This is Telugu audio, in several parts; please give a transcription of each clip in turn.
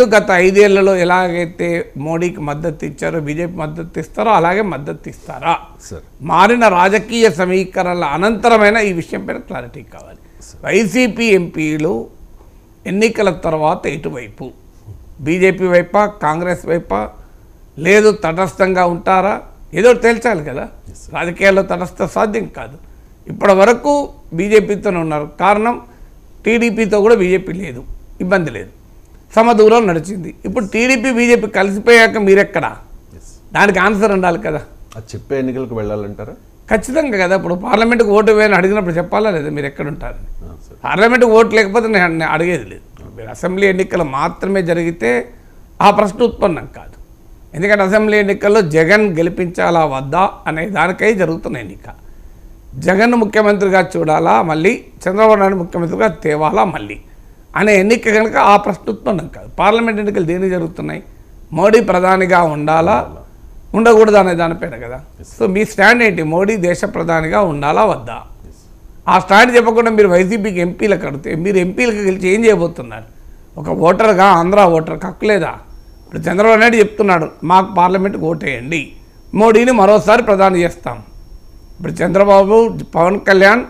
గత 5 ఏళ్లలో ఎలాగైతే మోడీకి మద్దతు ఇచ్చారో బీజేపీ మద్దతు ఇస్తారో అలాగే మద్దతు ఇస్తారా? మారిన రాజకీయ సమీకరణల అనంతరమైన ఈ విషయంపై క్లారిటీ కావాలి. వైసీపీ ఎంపీలు ఎన్నికల తర్వాత ఎటువైపు, బీజేపీ వైపా కాంగ్రెస్ వైపా, లేదు తటస్థంగా ఉంటారా? ఏదో తేల్చాలి కదా. రాజకీయాల్లో తటస్థ సాధ్యం కాదు. ఇప్పటి వరకు బీజేపీతోనే ఉన్నారు. కారణం టీడీపీతో కూడా బీజేపీ లేదు, ఇబ్బంది లేదు, సమదూరం నడిచింది. ఇప్పుడు టీడీపీ బీజేపీ కలిసిపోయాక మీరెక్కడా? దానికి ఆన్సర్ ఉండాలి కదా. అది చెప్పే ఎన్నికలకు వెళ్ళాలంటారా? ఖచ్చితంగా కదా. ఇప్పుడు పార్లమెంట్కి ఓటు వేయని అడిగినప్పుడు చెప్పాలా లేదా మీరు ఎక్కడుంటారని? పార్లమెంట్కి ఓటు లేకపోతే నేను అడిగేది లేదు. మీరు అసెంబ్లీ ఎన్నికలు మాత్రమే జరిగితే ఆ ప్రశ్న ఉత్పన్నం కాదు. ఎందుకంటే అసెంబ్లీ ఎన్నికల్లో జగన్ గెలిపించాలా వద్దా అనే దానికై జరుగుతున్న ఎన్నిక. జగన్ ముఖ్యమంత్రిగా చూడాలా, మళ్ళీ చంద్రబాబు నాయుడు ముఖ్యమంత్రిగా తేవాలా మళ్ళీ అనే ఎన్నిక కనుక ఆ ప్రశ్న ఉత్పన్నం కాదు. పార్లమెంట్ ఎన్నికలు దేనికి జరుగుతున్నాయి? మోడీ ప్రధానిగా ఉండాలా ఉండకూడదు అనే దానిపైన కదా. సో మీ స్టాండ్ ఏంటి? మోడీ దేశ ప్రధానిగా ఉండాలా వద్దా? ఆ స్టాండ్ చెప్పకుండా మీరు వైసీపీకి ఎంపీలకు అడిగితే మీరు ఎంపీలకు గెలిచి ఏం చేయబోతున్నారు? ఒక ఓటర్గా ఆంధ్ర ఓటర్కి హక్కు లేదా? ఇప్పుడు చంద్రబాబు నాయుడు చెప్తున్నాడు మాకు పార్లమెంట్కి ఓటేయండి, మోడీని మరోసారి ప్రధాని చేస్తాం. ఇప్పుడు చంద్రబాబు, పవన్ కళ్యాణ్,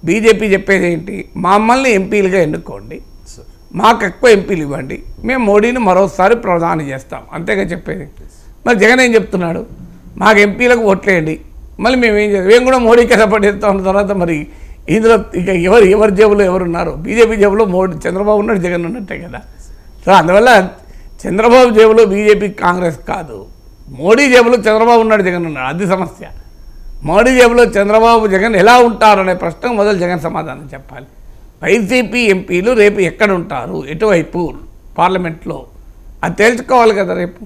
బీజేపీ చెప్పేది ఏంటి? మమ్మల్ని ఎంపీలుగా ఎన్నుకోండి, మాకు ఎక్కువ ఎంపీలు ఇవ్వండి, మేము మోడీని మరోసారి ప్రధాని చేస్తాం, అంతేగా చెప్పేది. మరి జగన్ ఏం చెప్తున్నాడు? మాకు ఎంపీలకు ఓట్లేయండి, మళ్ళీ మేము ఏం చేస్తాం, మేము కూడా మోడీకి సపోర్ట్ చేస్తాం. తర్వాత మరి ఇందులో ఇక ఎవరి జేబులో ఎవరున్నారు? బీజేపీ జేబులో చంద్రబాబు ఉన్నాడు, జగన్ ఉన్నట్టే కదా. సో అందువల్ల చంద్రబాబు జేబులో బీజేపీ కాంగ్రెస్ కాదు, మోడీ జేబులో చంద్రబాబు ఉన్నాడు, జగన్ ఉన్నాడు. అది సమస్య. మోడీ జేబులో చంద్రబాబు జగన్ ఎలా ఉంటారు అనే ప్రశ్నకు మొదలు జగన్ సమాధానం చెప్పాలి. వైసీపీ ఎంపీలు రేపు ఎక్కడ ఉంటారు, ఎటువైపు పార్లమెంట్లో, అది తేల్చుకోవాలి కదా రేపు.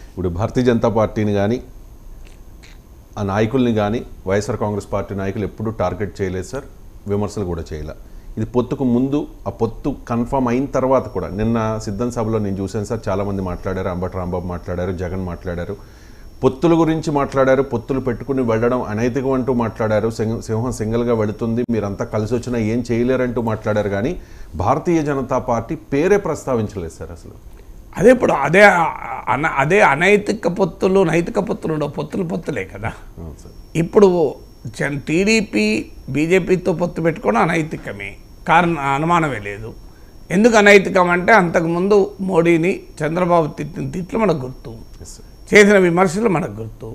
ఇప్పుడు భారతీయ జనతా పార్టీని కానీ ఆ నాయకుల్ని కానీ వైఎస్ఆర్ కాంగ్రెస్ పార్టీ నాయకులు ఎప్పుడూ టార్గెట్ చేయలేదు సార్, విమర్శలు కూడా చేయలే. ఇది పొత్తుకు ముందు, ఆ పొత్తు కన్ఫర్మ్ అయిన తర్వాత కూడా నిన్న సిద్ధం సభలో నేను చూశాను సార్, చాలామంది మాట్లాడారు. అంబటి రాంబాబు మాట్లాడారు, జగన్ మాట్లాడారు, పొత్తుల గురించి మాట్లాడారు. పొత్తులు పెట్టుకుని వెళ్ళడం అనైతికం అంటూ మాట్లాడారు. సింహం సింగల్గా వెళుతుంది, మీరంతా కలిసి వచ్చినా ఏం చేయలేరంటూ మాట్లాడారు. కానీ భారతీయ జనతా పార్టీ పేరే ప్రస్తావించలేదు సార్ అసలు. అదే ఇప్పుడు అదే అనైతిక పొత్తులు, నైతిక పొత్తులు పొత్తులే కదా. ఇప్పుడు టీడీపీ బీజేపీతో పొత్తు పెట్టుకోవడం అనైతికమే, కారణం అనుమానమే లేదు. ఎందుకు అనైతికం అంటే అంతకుముందు మోడీని చంద్రబాబు తిట్టిన తిట్లు మనకు గుర్తు, చేసిన విమర్శలు మనకు గుర్తు.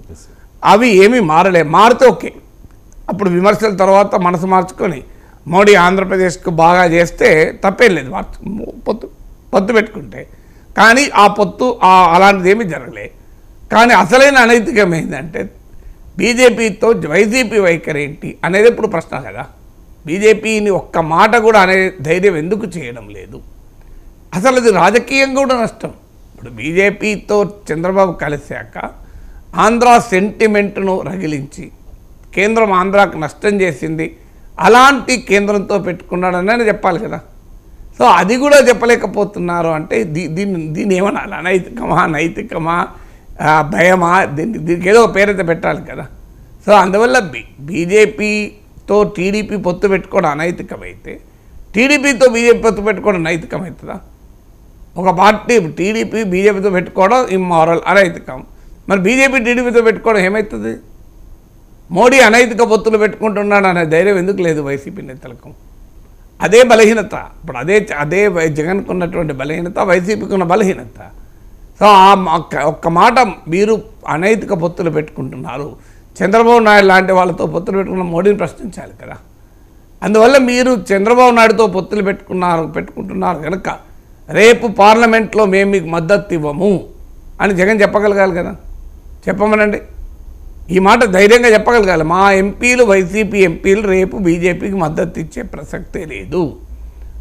అవి ఏమీ మారితే ఓకే. అప్పుడు విమర్శల తర్వాత మనసు మార్చుకొని మోడీ ఆంధ్రప్రదేశ్కు బాగా చేస్తే తప్పేం లేదు, పొత్తు పెట్టుకుంటే. కానీ ఆ పొత్తు అలాంటిది ఏమీ జరగలే. కానీ అసలైన అనైతికం ఏంటంటే బీజేపీతో వైసీపీ వైఖరి ఏంటి అనేది ఇప్పుడు ప్రశ్న కదా. బీజేపీని ఒక్క మాట కూడా అనే ధైర్యం ఎందుకు చేయడం లేదు? అసలు అది రాజకీయం కూడా నష్టం. ఇప్పుడు బీజేపీతో చంద్రబాబు కలిశాక ఆంధ్ర సెంటిమెంట్ను రగిలించి కేంద్రం ఆంధ్రాకు నష్టం చేసింది, అలాంటి కేంద్రంతో పెట్టుకున్నాడని చెప్పాలి కదా. సో అది కూడా చెప్పలేకపోతున్నారు అంటే దీన్ని ఏమన్నా అనైతికమా, నైతికమా, భయమా, దీనికి ఏదో పేరైతే పెట్టాలి కదా. సో అందువల్ల బీజేపీతో టీడీపీ పొత్తు పెట్టుకోవడం అనైతికమైతే టీడీపీతో బీజేపీ పొత్తు పెట్టుకోవడం నైతికమవుతుందా? ఒక పార్టీ టీడీపీ బీజేపీతో పెట్టుకోవడం ఇమ్మారల్, అనైతికం. మరి బీజేపీ టీడీపీతో పెట్టుకోవడం ఏమవుతుంది? మోడీ అనైతిక పొత్తులు పెట్టుకుంటున్నాడు అనే ధైర్యం ఎందుకు లేదు వైసీపీ నేతలకు? అదే బలహీనత. ఇప్పుడు అదే జగన్కు ఉన్నటువంటి బలహీనత వైసీపీకి ఉన్న బలహీనత. సో ఒక్క మాట, మీరు అనైతిక పొత్తులు పెట్టుకుంటున్నారు, చంద్రబాబు నాయుడు లాంటి వాళ్ళతో పొత్తులు పెట్టుకున్న మోడీని ప్రశ్నించాలి కదా. అందువల్ల మీరు చంద్రబాబు నాయుడుతో పొత్తులు పెట్టుకుంటున్నారు కనుక రేపు పార్లమెంట్లో మేము మీకు మద్దతు ఇవ్వము అని జగన్ చెప్పగలగాలి కదా. చెప్పమనండి, ఈ మాట ధైర్యంగా చెప్పగలగాలి. మా ఎంపీలు, వైసీపీ ఎంపీలు రేపు బీజేపీకి మద్దతు ఇచ్చే ప్రసక్తే లేదు,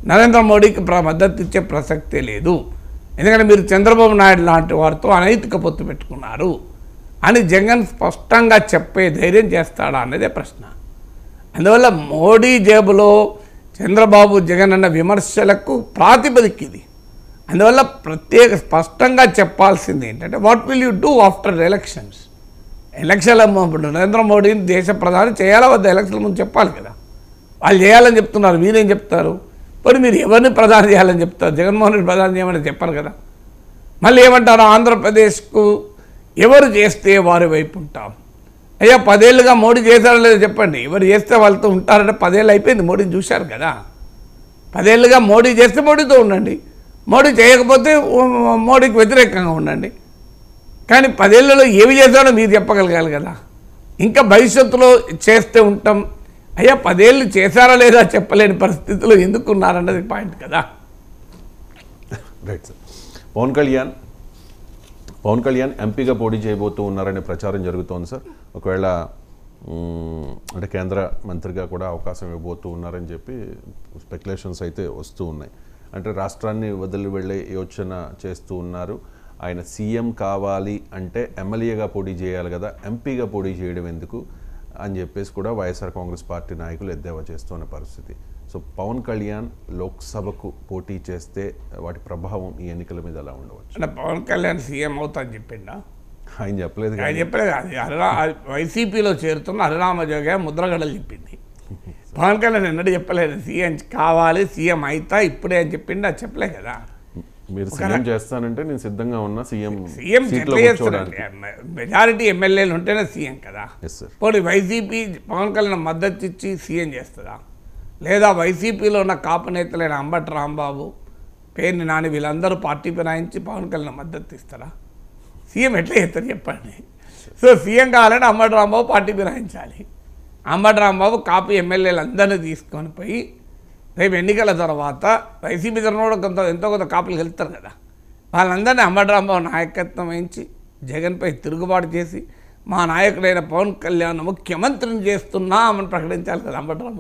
నరేంద్ర మోడీకి మద్దతు ఇచ్చే ప్రసక్తే లేదు, ఎందుకంటే మీరు చంద్రబాబు నాయుడు లాంటి వారితో అనైతిక పొత్తు పెట్టుకున్నారు అని జగన్ స్పష్టంగా చెప్పే ధైర్యం చేస్తాడా అనేదే ప్రశ్న. అందువల్ల మోడీ జేబులో చంద్రబాబు, జగన్ అన్న విమర్శలకు ప్రాతిపదిక ఇది. అందువల్ల స్పష్టంగా చెప్పాల్సింది ఏంటంటే what will you do after elections. ఎలక్షన్ల నరేంద్ర మోడీని దేశ ప్రధాని చేయాలా వద్ద ఎలక్షన్ల ముందు చెప్పాలి కదా. వాళ్ళు చేయాలని చెప్తున్నారు, మీరేం చెప్తారు? మరి మీరు ఎవరిని ప్రధాని చేయాలని చెప్తారు? జగన్మోహన్ రెడ్డి ప్రధాని చేయమని చెప్పారు కదా. మళ్ళీ ఏమంటారు, ఆంధ్రప్రదేశ్కు ఎవరు చేస్తే వారి వైపు ఉంటాం. అయ్యా 10 ఏళ్ళుగా మోడీ చేశారో లేదో చెప్పండి. ఎవరు చేస్తే వాళ్ళతో ఉంటారంటే 10 ఏళ్ళు అయిపోయింది, మోడీని చూశారు కదా. 10 ఏళ్ళుగా మోడీ చేస్తే మోడీతో ఉండండి, మోడీ చేయకపోతే మోడీకి వ్యతిరేకంగా ఉండండి. కానీ 10 ఏళ్లలో ఏమి చేశాడో మీరు చెప్పగలగాలి కదా. ఇంకా భవిష్యత్తులో చేస్తే ఉంటాం. అయ్యా 10 ఏళ్ళు చేశారా లేదా చెప్పలేని పరిస్థితిలో ఎందుకున్నారన్నది పాయింట్ కదా. Right sir. పవన్ కళ్యాణ్ ఎంపీగా పోటీ చేయబోతూ ఉన్నారనే ప్రచారం జరుగుతోంది సార్. ఒకవేళ అంటే కేంద్ర మంత్రిగా కూడా అవకాశం ఇవ్వబోతూ ఉన్నారని చెప్పి స్పెక్యులేషన్స్ అయితే వస్తూ ఉన్నాయి. అంటే రాష్ట్రాన్ని వదిలి వెళ్ళే యోచన చేస్తూ ఉన్నారు. ఆయన సీఎం కావాలి అంటే ఎమ్మెల్యేగా పోటీ చేయాలి కదా, ఎంపీగా పోటీ చేయడం ఎందుకు అని చెప్పేసి కూడా వైఎస్ఆర్ కాంగ్రెస్ పార్టీ నాయకులు ఎద్దేవా చేస్తున్న పరిస్థితి. సో పవన్ కళ్యాణ్ లోక్సభకు పోటీ చేస్తే వాటి ప్రభావం ఈ ఎన్నికల మీద ఎలా ఉండవచ్చు? అంటే పవన్ కళ్యాణ్ సీఎం అవుతా అని చెప్పిండా? ఆయన చెప్పలేదు. ఆయన చెప్పలేదు. అది వైసీపీలో చేరుతున్న హరిరామజోగ ముద్రగడలు చెప్పింది. పవన్ కళ్యాణ్ ఎన్నడూ చెప్పలేదు సీఎం కావాలి, సీఎం అవుతా ఇప్పుడే అని చెప్పిండి. అది చెప్పలే కదా. మీరు సీఎం చేస్తానంటే నేను సిద్ధంగా ఉన్నా, సీఎం మెజారిటీ ఎమ్మెల్యేలు ఉంటేనే సీఎం కదా. పోనీ వైసీపీ పవన్ కళ్యాణ్ మద్దతు ఇచ్చి సీఎం చేస్తుందా? లేదా వైసీపీలో ఉన్న కాపు నేతలైన అంబటి రాంబాబు, పేర్ని నాని వీళ్ళందరూ పార్టీ ఫిరాయించి పవన్ కళ్యాణ్ మద్దతు ఇస్తారా? సీఎం ఎట్లా చేస్తారు చెప్పండి. సో సీఎం కావాలంటే అంబటి రాంబాబు పార్టీ ఫిరాయించాలి. అంబటి రాంబాబు కాపు ఎమ్మెల్యేలు అందరినీ తీసుకొని పోయి రేపు ఎన్నికల తర్వాత వైసీపీ తరఫున ఎంతో కొంత కాపులు వెళ్తారు కదా, వాళ్ళందరినీ అంబటి రాంబాబు నాయకత్వం వహించి జగన్పై తిరుగుబాటు చేసి మా నాయకుడైన పవన్ కళ్యాణ్ ముఖ్యమంత్రిని చేస్తున్నామని ప్రకటించాలి కదా అంబటి రాంబాబు.